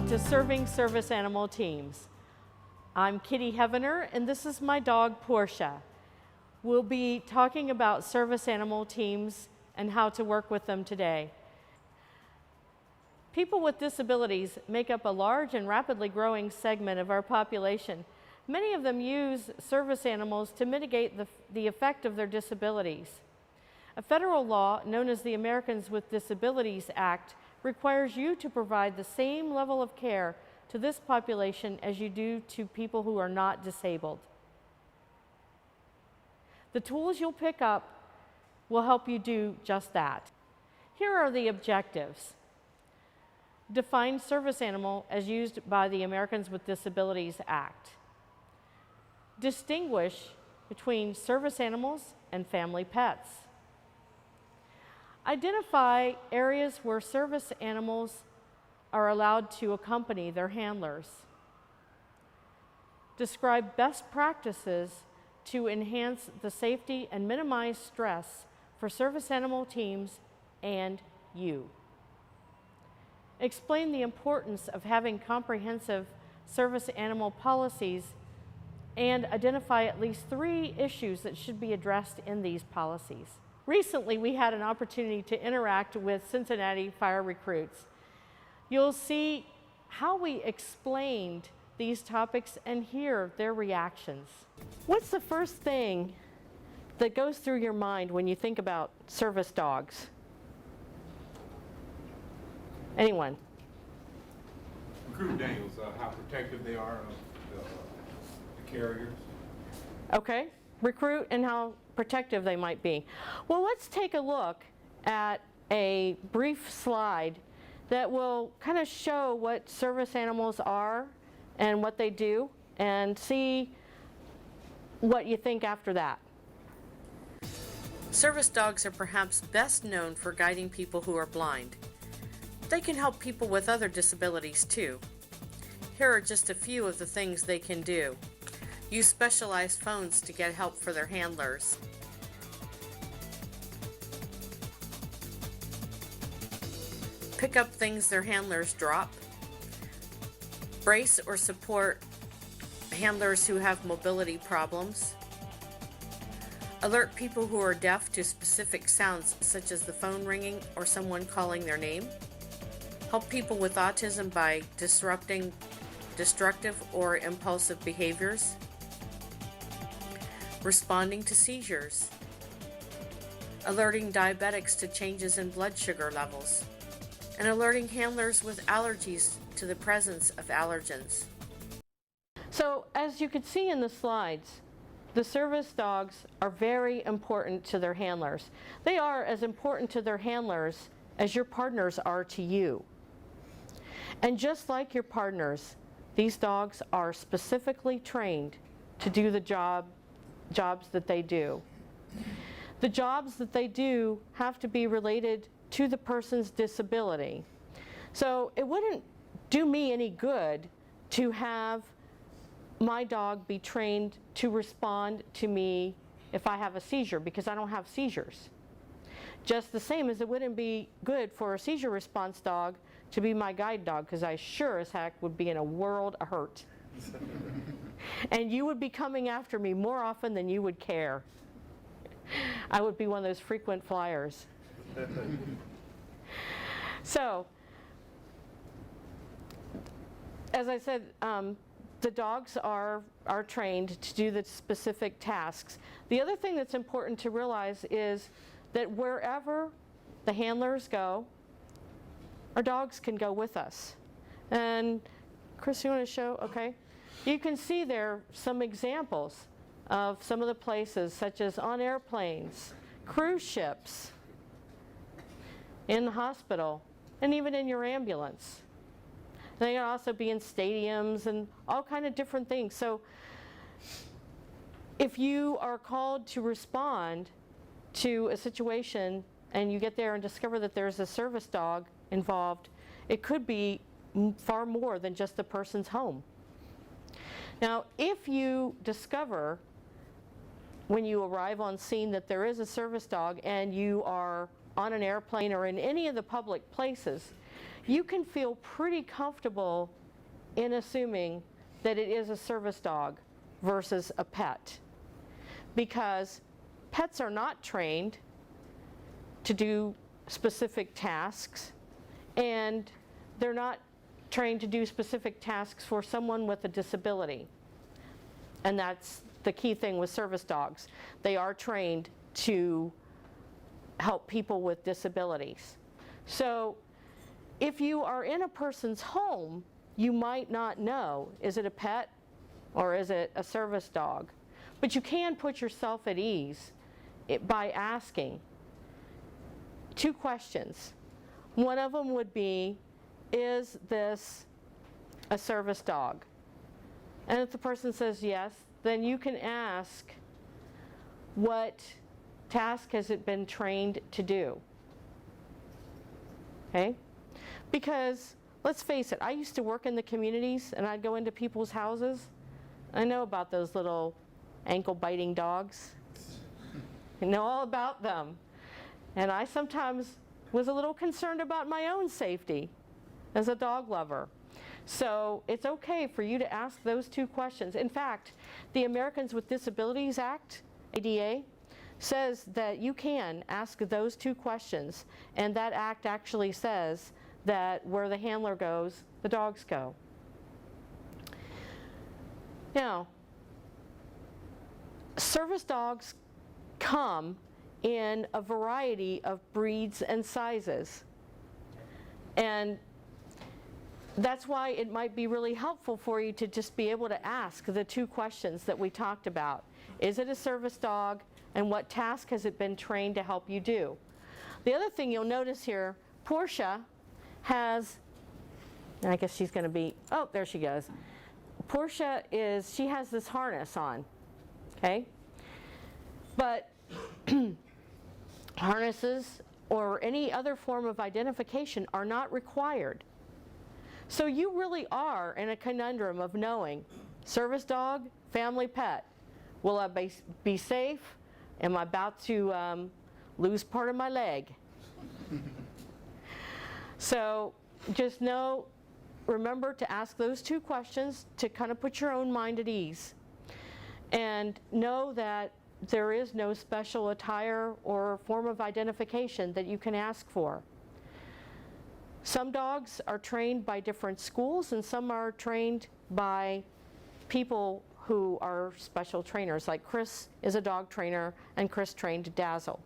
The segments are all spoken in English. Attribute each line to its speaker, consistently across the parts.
Speaker 1: Welcome to Serving Service Animal Teams. I'm Kitty Heavener, and this is my dog, Portia. We'll be talking about service animal teams and how to work with them today. People with disabilities make up a large and rapidly growing segment of our population. Many of them use service animals to mitigate the effect of their disabilities. A federal law known as the Americans with Disabilities Act requires you to provide the same level of care to this population as you do to people who are not disabled. The tools you'll pick up will help you do just that. Here are the objectives. Define service animal as used by the Americans with Disabilities Act. Distinguish between service animals and family pets. Identify areas where service animals are allowed to accompany their handlers. Describe best practices to enhance the safety and minimize stress for service animal teams and you. Explain the importance of having comprehensive service animal policies and identify at least 3 issues that should be addressed in these policies. Recently, we had an opportunity to interact with Cincinnati fire recruits. You'll see how we explained these topics and hear their reactions. What's the first thing that goes through your mind when you think about service dogs? Anyone?
Speaker 2: Recruit Daniels, how protective they are of the carriers.
Speaker 1: Okay, recruit and how protective they might be. Well, let's take a look at a brief slide that will kind of show what service animals are and what they do, and see what you think after that.
Speaker 3: Service dogs are perhaps best known for guiding people who are blind. They can help people with other disabilities too. Here are just a few of the things they can do. Use specialized phones to get help for their handlers. Pick up things their handlers drop. Brace or support handlers who have mobility problems. Alert people who are deaf to specific sounds such as the phone ringing or someone calling their name. Help people with autism by disrupting destructive or impulsive behaviors. Responding to seizures. Alerting diabetics to changes in blood sugar levels. And alerting handlers with allergies to the presence of allergens.
Speaker 1: So as you can see in the slides, the service dogs are very important to their handlers. They are as important to their handlers as your partners are to you. And just like your partners, these dogs are specifically trained to do the jobs that they do. The jobs that they do have to be related to the person's disability. So it wouldn't do me any good to have my dog be trained to respond to me if I have a seizure, because I don't have seizures. Just the same as it wouldn't be good for a seizure response dog to be my guide dog, because I sure as heck would be in a world of hurt. And you would be coming after me more often than you would care. I would be one of those frequent flyers. So, as I said, the dogs are trained to do the specific tasks. The other thing that's important to realize is that wherever the handlers go, our dogs can go with us. And Chris, you want to show? Okay. You can see there some examples of some of the places, such as on airplanes, cruise ships, in the hospital, and even in your ambulance. They can also be in stadiums and all kind of different things. So if you are called to respond to a situation and you get there and discover that there's a service dog involved, it could be far more than just the person's home. Now, if you discover when you arrive on scene that there is a service dog and you are on an airplane or in any of the public places, you can feel pretty comfortable in assuming that it is a service dog versus a pet. Because pets are not trained to do specific tasks, and they're not trained to do specific tasks for someone with a disability. And that's the key thing with service dogs. They are trained to help people with disabilities. So if you are in a person's home, you might not know, is it a pet or is it a service dog? But you can put yourself at ease by asking 2 questions. One of them would be, is this a service dog? And if the person says yes, then you can ask, what task has it been trained to do? Okay? Because let's face it, I used to work in the communities and I'd go into people's houses. I know about those little ankle-biting dogs. I know all about them. And I sometimes was a little concerned about my own safety as a dog lover. So it's okay for you to ask those 2 questions. In fact, the Americans with Disabilities Act, ADA, says that you can ask those 2 questions, and that act actually says that where the handler goes, the dogs go. Now, service dogs come in a variety of breeds and sizes. And that's why it might be really helpful for you to just be able to ask the 2 questions that we talked about. Is it a service dog, and what task has it been trained to help you do? The other thing you'll notice here, Portia has, and I guess she's going to be, oh, there she goes. Portia she has this harness on, okay? But harnesses or any other form of identification are not required. So you really are in a conundrum of knowing, service dog, family pet. Will I be safe? Am I about to lose part of my leg? So just remember to ask those 2 questions to kind of put your own mind at ease. And know that there is no special attire or form of identification that you can ask for. Some dogs are trained by different schools, and some are trained by people who are special trainers. Like Chris is a dog trainer, and Chris trained Dazzle.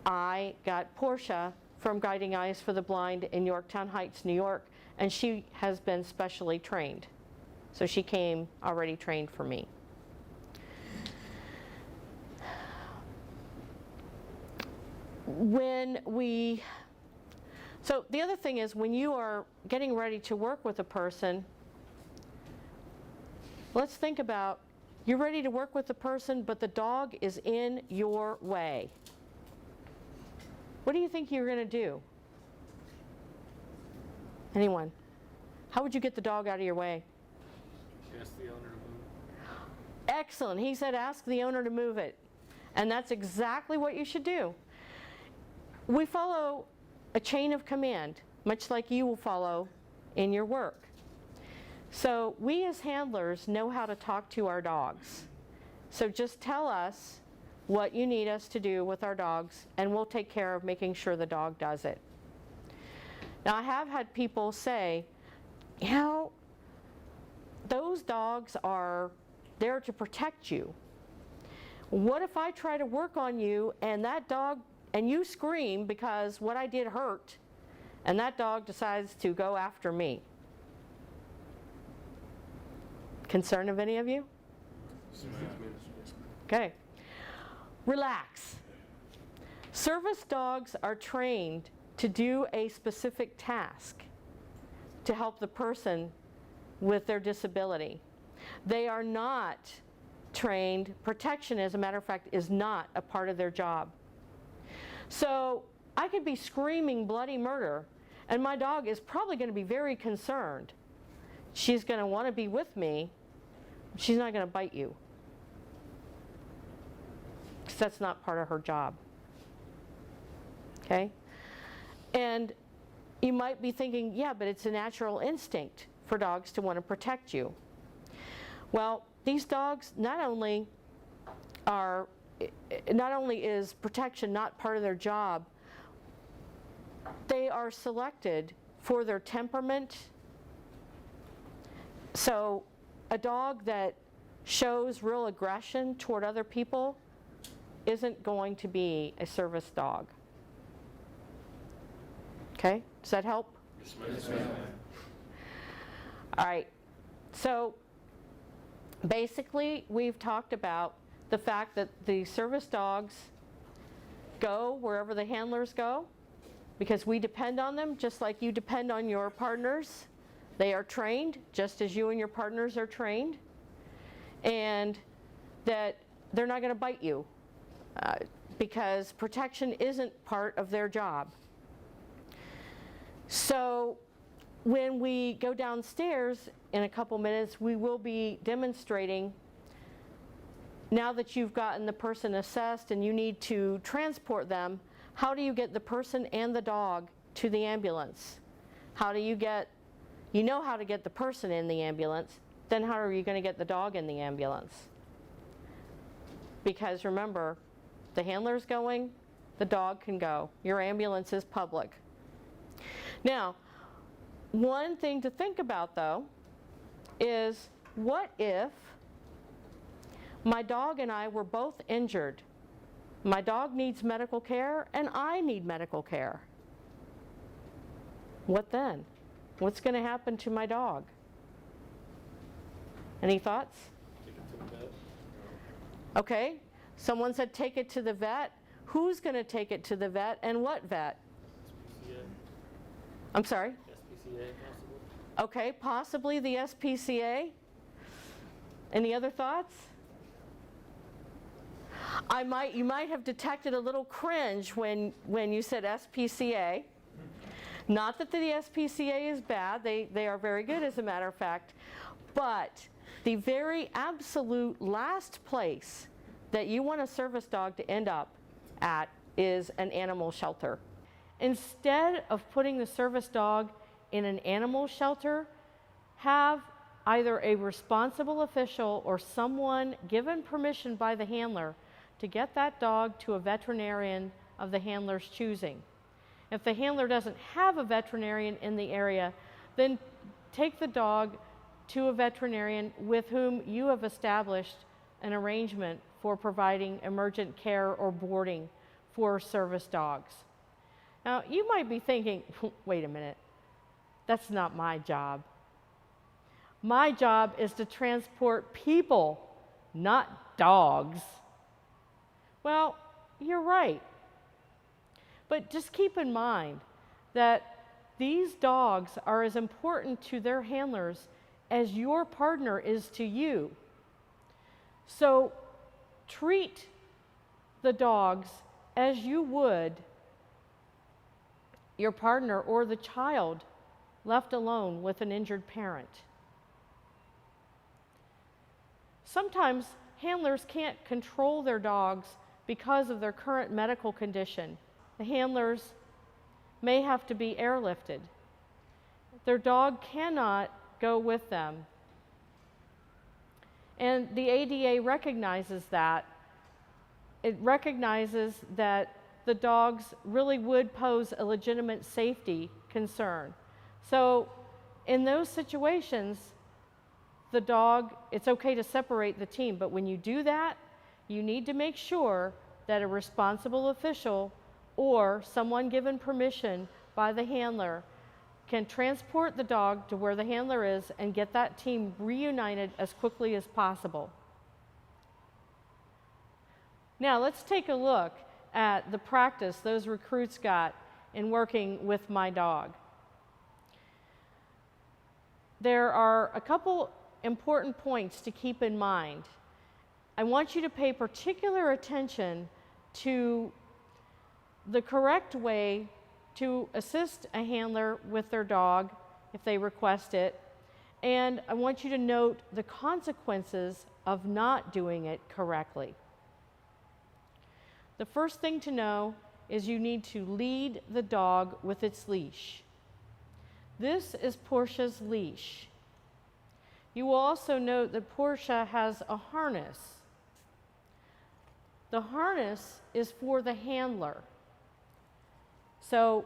Speaker 1: I got Portia from Guiding Eyes for the Blind in Yorktown Heights, New York, and she has been specially trained. So she came already trained for me. So the other thing is, when you are getting ready to work with a person, let's think about, you're ready to work with the person, but the dog is in your way. What do you think you're going to do? Anyone? How would you get the dog out of your way?
Speaker 4: Ask the owner to move.
Speaker 1: Excellent. He said ask the owner to move it. And that's exactly what you should do. We follow a chain of command, much like you will follow in your work. So we as handlers know how to talk to our dogs. So just tell us what you need us to do with our dogs, and we'll take care of making sure the dog does it. Now, I have had people say, you know, those dogs are there to protect you. What if I try to work on you and that dog, and you scream because what I did hurt, and that dog decides to go after me? Concern of any of you? Okay. Relax. Service dogs are trained to do a specific task to help the person with their disability. They are not trained, protection, as a matter of fact, is not a part of their job. So I could be screaming bloody murder, and my dog is probably going to be very concerned. She's going to want to be with me. She's not going to bite you, because that's not part of her job. Okay? And You might be thinking, yeah, but it's a natural instinct for dogs to want to protect you. Well, these dogs not only is protection not part of their job, they are selected for their temperament. So a dog that shows real aggression toward other people isn't going to be a service dog. Okay, does that help?
Speaker 2: Yes, ma'am.
Speaker 1: All right, so basically we've talked about the fact that the service dogs go wherever the handlers go because we depend on them just like you depend on your partners. They are trained just as you and your partners are trained, and that they're not going to bite you because protection isn't part of their job. So when we go downstairs in a couple minutes, we will be demonstrating, now that you've gotten the person assessed and you need to transport them, how do you get the person and the dog to the ambulance? How do you get, you know how to get the person in the ambulance, then how are you going to get the dog in the ambulance? Because remember, the handler's going, the dog can go. Your ambulance is public. Now, one thing to think about though is, what if my dog and I were both injured? My dog needs medical care and I need medical care. What then? What's going to happen to my dog? Any thoughts?
Speaker 4: Take it to the vet.
Speaker 1: Okay, someone said take it to the vet. Who's going to take it to the vet and what vet?
Speaker 4: SPCA.
Speaker 1: I'm sorry?
Speaker 4: SPCA possible.
Speaker 1: Okay, possibly the SPCA. Any other thoughts? You might have detected a little cringe when you said SPCA. Not that the SPCA is bad, they are very good as a matter of fact, but the very absolute last place that you want a service dog to end up at is an animal shelter. Instead of putting the service dog in an animal shelter, have either a responsible official or someone given permission by the handler to get that dog to a veterinarian of the handler's choosing. If the handler doesn't have a veterinarian in the area, then take the dog to a veterinarian with whom you have established an arrangement for providing emergent care or boarding for service dogs. Now, you might be thinking, wait a minute, that's not my job. My job is to transport people, not dogs. Well, you're right. But just keep in mind that these dogs are as important to their handlers as your partner is to you. So treat the dogs as you would your partner or the child left alone with an injured parent. Sometimes handlers can't control their dogs because of their current medical condition. The handlers may have to be airlifted. Their dog cannot go with them. And the ADA recognizes that. It recognizes that the dogs really would pose a legitimate safety concern. So in those situations, the dog, it's okay to separate the team, but when you do that, you need to make sure that a responsible official or someone given permission by the handler can transport the dog to where the handler is and get that team reunited as quickly as possible. Now let's take a look at the practice those recruits got in working with my dog. There are a couple important points to keep in mind. I want you to pay particular attention to the correct way to assist a handler with their dog if they request it, and I want you to note the consequences of not doing it correctly. The first thing to know is you need to lead the dog with its leash. This is Portia's leash. You will also note that Portia has a harness. The harness is for the handler. So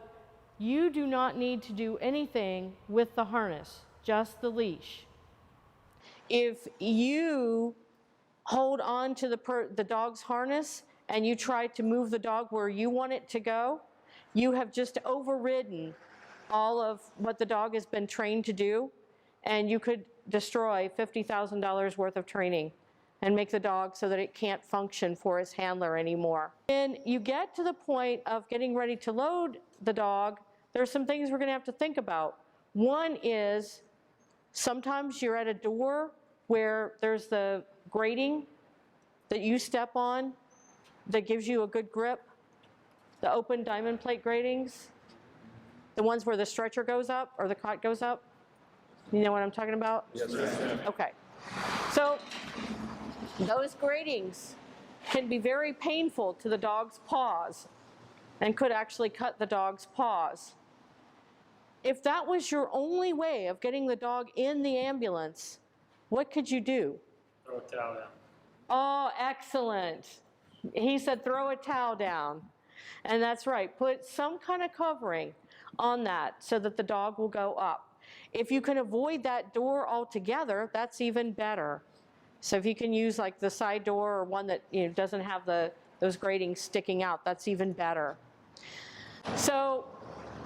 Speaker 1: you do not need to do anything with the harness, just the leash. If you hold on to the dog's harness and you try to move the dog where you want it to go, you have just overridden all of what the dog has been trained to do, and you could destroy $50,000 worth of training and make the dog so that it can't function for its handler anymore. When you get to the point of getting ready to load the dog, there are some things we're going to have to think about. One is sometimes you're at a door where there's the grating that you step on that gives you a good grip, the open diamond plate gratings, the ones where the stretcher goes up or the cot goes up. You know what I'm talking about?
Speaker 2: Yes, ma'am.
Speaker 1: Okay. So those gratings can be very painful to the dog's paws and could actually cut the dog's paws. If that was your only way of getting the dog in the ambulance, what could you do?
Speaker 4: Throw a towel down.
Speaker 1: Oh, excellent. He said throw a towel down. And that's right. Put some kind of covering on that so that the dog will go up. If you can avoid that door altogether, that's even better. So if you can use like the side door or one that doesn't have those gratings sticking out, that's even better. So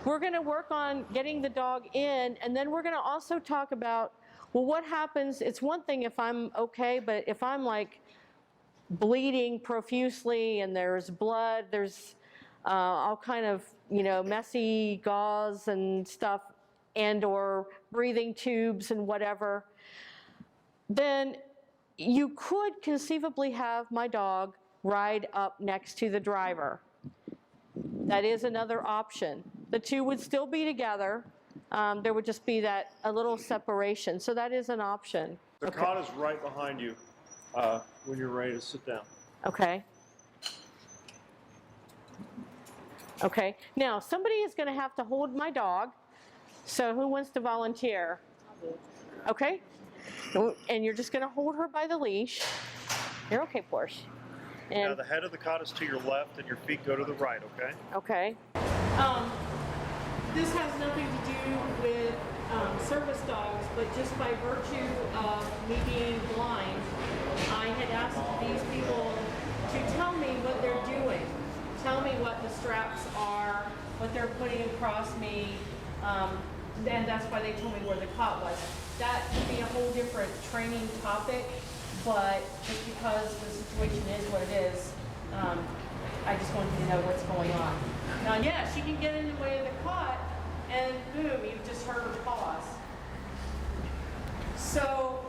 Speaker 1: we're going to work on getting the dog in, and then we're going to also talk about, well, what happens? It's one thing if I'm okay, but if I'm like bleeding profusely and there's blood, there's all kind of messy gauze and stuff, and or breathing tubes and whatever, then you could conceivably have my dog ride up next to the driver. That is another option. The two would still be together. There would just be a little separation. So that is an option.
Speaker 5: The cot is right behind you when you're ready to sit down.
Speaker 1: Okay. Okay. Now, somebody is going to have to hold my dog. So who wants to volunteer? Okay. And you're just going to hold her by the leash. You're okay, Porsche. And
Speaker 5: Now the head of the cot is to your left and your feet go to the right, okay?
Speaker 1: okay. This has nothing to do with service dogs, but just by virtue of me being blind, I had asked these people to tell me what they're doing. Tell me what the straps are, what they're putting across me, and that's why they told me where the cot was. That could be a whole different training topic, but just because the situation is what it is, I just wanted to know what's going on. Now, yeah, she can get in the way of the cot, and boom, you've just hurt her paws. So,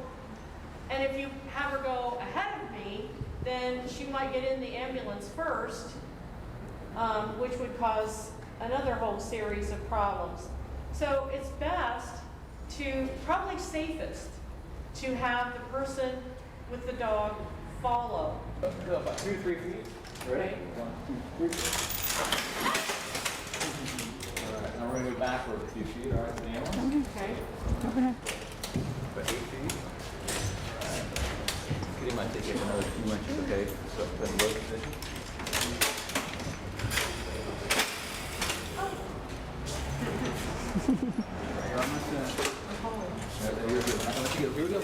Speaker 1: and if you have her go ahead of me, then she might get in the ambulance first, which would cause another whole series of problems. So it's best to, probably safest, to have the person with the dog follow.
Speaker 6: About 2 to 3 feet. Ready? 1, 2, 3. All right, now we're going to go backward a few feet. All right, Daniel.
Speaker 1: Okay.
Speaker 6: About 8 feet. All right. Kitty might take it another few inches, okay? So put in low position. Your arm is in. You're good. I'm going to let you go. Here we go.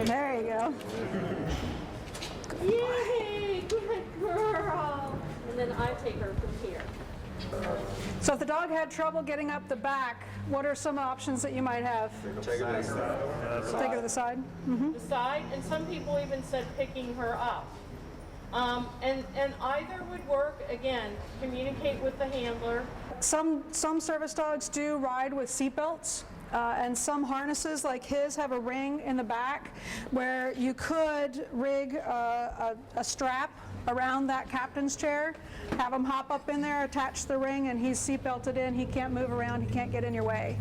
Speaker 7: There you go.
Speaker 1: Yay, good girl. And then I take her from here.
Speaker 7: So if the dog had trouble getting up the back, what are some options that you might have?
Speaker 5: Take it to the side.
Speaker 7: Take her to the side?
Speaker 1: The side, and some people even said picking her up. And either would work. Again, communicate with the handler.
Speaker 7: Some service dogs do ride with seatbelts. And some harnesses like his have a ring in the back where you could rig a strap around that captain's chair, have him hop up in there, attach the ring, and he's seatbelted in. He can't move around. He can't get in your way.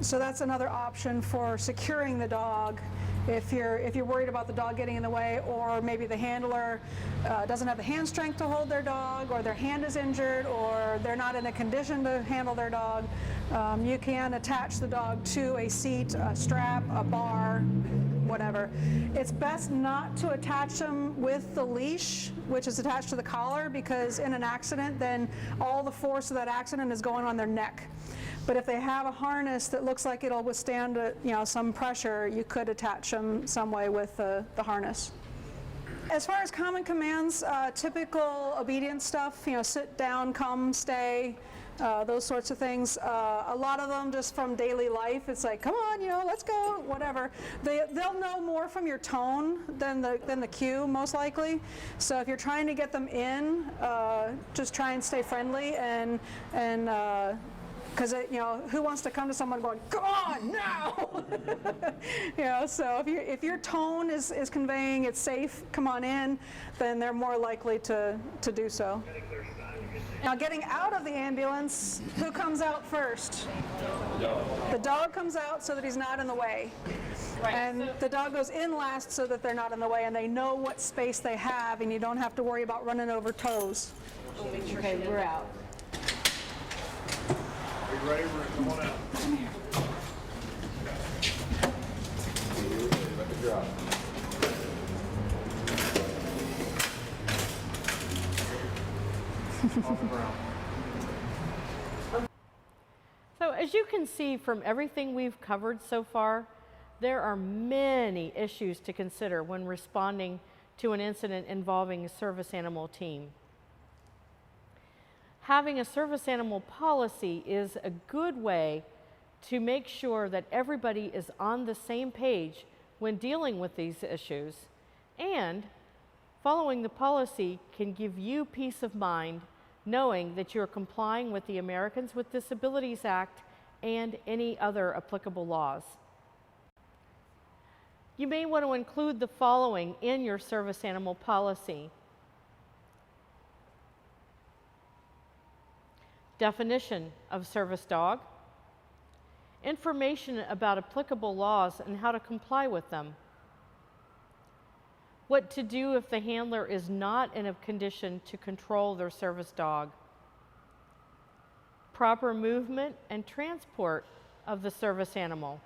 Speaker 7: So that's another option for securing the dog If you're worried about the dog getting in the way, or maybe the handler doesn't have the hand strength to hold their dog, or their hand is injured, or they're not in a condition to handle their dog, you can attach the dog to a seat, a strap, a bar, whatever. It's best not to attach them with the leash, which is attached to the collar, because in an accident, then all the force of that accident is going on their neck. But if they have a harness that looks like it'll withstand some pressure, you could attach them some way with the harness. As far as common commands, typical obedience stuff, sit down, come, stay, those sorts of things. A lot of them just from daily life. It's like, come on, let's go, whatever. They'll know more from your tone than the cue, most likely. So if you're trying to get them in, just try and stay friendly and because who wants to come to someone going, come on now? So if your tone is conveying it's safe, come on in, then they're more likely to do so. Now, getting out of the ambulance, who comes out first? The dog comes out so that he's not in the way.
Speaker 1: Right.
Speaker 7: And the dog goes in last so that they're not in the way, and they know what space they have, and you don't have to worry about running over toes.
Speaker 1: Okay, we're out.
Speaker 2: Are you ready? We're going out.
Speaker 6: Let me drop.
Speaker 2: On the ground.
Speaker 1: So as you can see from everything we've covered so far, there are many issues to consider when responding to an incident involving a service animal team. Having a service animal policy is a good way to make sure that everybody is on the same page when dealing with these issues, and following the policy can give you peace of mind knowing that you're complying with the Americans with Disabilities Act and any other applicable laws. You may want to include the following in your service animal policy. Definition of service dog, information about applicable laws and how to comply with them, what to do if the handler is not in a condition to control their service dog, proper movement and transport of the service animal,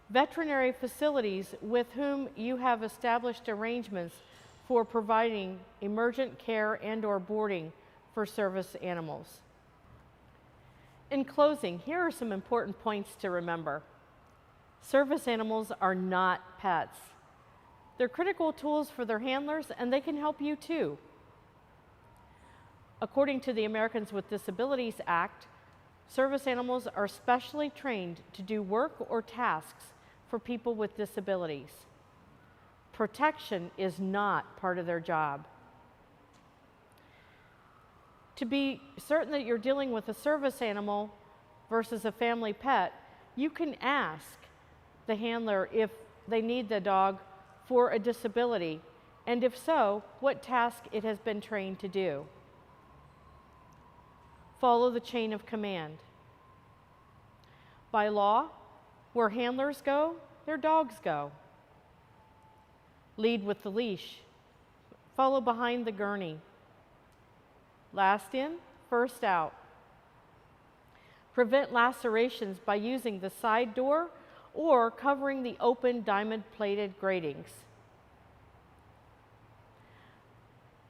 Speaker 1: veterinary facilities with whom you have established arrangements for providing emergent care and/or boarding for service animals. In closing, here are some important points to remember. Service animals are not pets. They're critical tools for their handlers, and they can help you too. According to the Americans with Disabilities Act, service animals are specially trained to do work or tasks for people with disabilities. Protection is not part of their job. To be certain that you're dealing with a service animal versus a family pet, you can ask the handler if they need the dog for a disability, and if so, what task it has been trained to do. Follow the chain of command. By law, where handlers go, their dogs go. Lead with the leash. Follow behind the gurney. Last in, first out. Prevent lacerations by using the side door or covering the open diamond-plated gratings.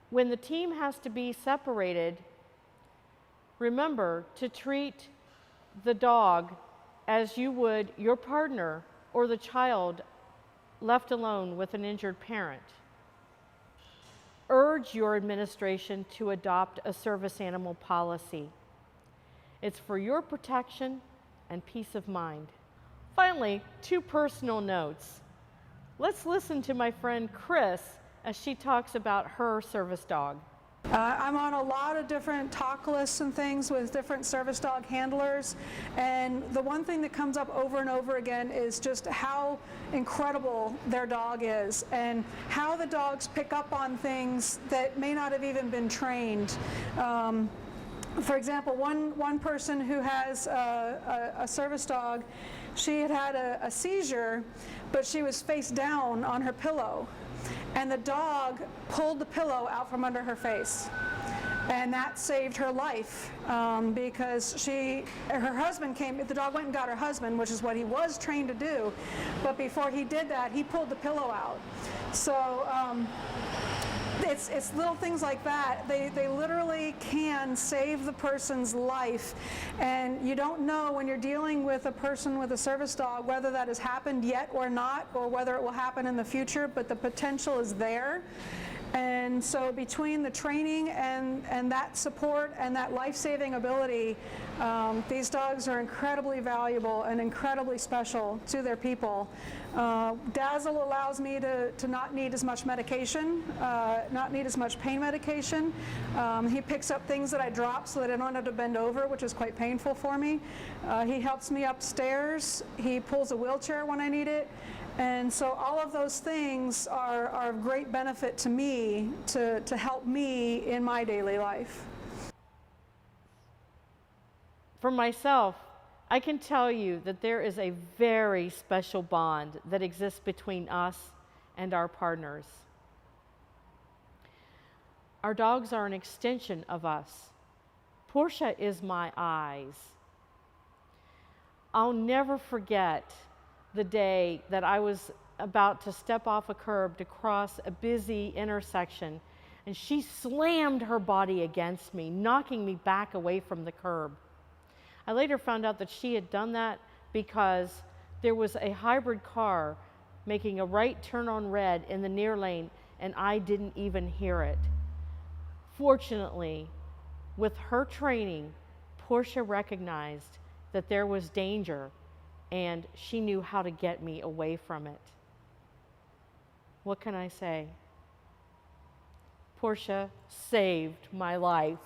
Speaker 1: When the team has to be separated, remember to treat the dog as you would your partner or the child left alone with an injured parent. Urge your administration to adopt a service animal policy. It's for your protection and peace of mind. Finally, 2 personal notes. Let's listen to my friend Chris as she talks about her service dog.
Speaker 7: I'm on a lot of different talk lists and things with different service dog handlers, and the one thing that comes up over and over again is just how incredible their dog is and how the dogs pick up on things that may not have even been trained. For example, one person who has a service dog She had had a seizure, but she was face down on her pillow, and the dog pulled the pillow out from under her face. And that saved her life because her husband came, the dog went and got her husband, which is what he was trained to do, but before he did that, he pulled the pillow out. So it's little things like that. They literally can save the person's life, and you don't know when you're dealing with a person with a service dog whether that has happened yet or not, or whether it will happen in the future, but the potential is there. And so between the training and that support and that life-saving ability, these dogs are incredibly valuable and incredibly special to their people. Dazzle allows me to not need as much medication, not need as much pain medication. He picks up things that I drop so that I don't have to bend over, which is quite painful for me. He helps me upstairs. He pulls a wheelchair when I need it. And so all of those things are of great benefit to me to help me in my daily life.
Speaker 1: For myself, I can tell you that there is a very special bond that exists between us and our partners. Our dogs are an extension of us. Portia is my eyes. I'll never forget the day that I was about to step off a curb to cross a busy intersection, and she slammed her body against me, knocking me back away from the curb. I later found out that she had done that because there was a hybrid car making a right turn on red in the near lane, and I didn't even hear it. Fortunately, with her training, Portia recognized that there was danger, and she knew how to get me away from it. What can I say? Portia saved my life.